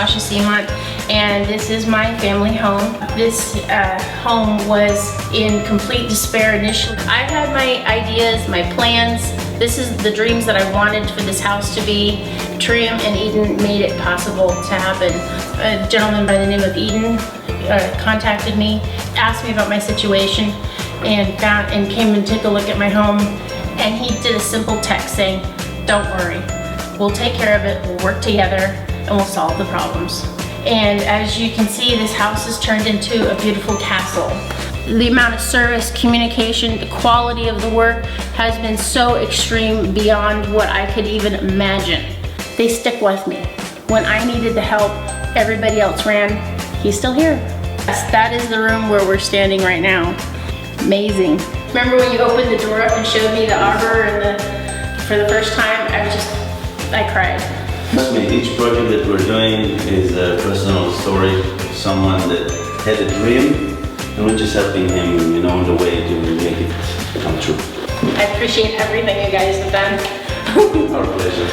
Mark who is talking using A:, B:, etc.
A: Sasha Seamont, and this is my family home. This home was in complete despair initially. I had my ideas, my plans. This is the dreams that I wanted for this house to be. Trim and Eden made it possible to happen. A gentleman by the name of Eden contacted me, asked me about my situation, and came and took a look at my home. And he did a simple text saying, "Don't worry, we'll take care of it, we'll work together, and we'll solve the problems." And as you can see, this house has turned into a beautiful castle. The amount of service, communication, the quality of the work has been so extreme beyond what I could even imagine. They stick with me. When I needed the help, everybody else ran. He's still here. That is the room where we're standing right now. Amazing. Remember when you opened the door up and showed me the arbor and for the first time? I cried.
B: Trust me, each project that we're doing is a personal story of someone that had a dream, and we're just helping him, on the way to make it come true.
A: I appreciate everything you guys have done.
B: Our pleasure.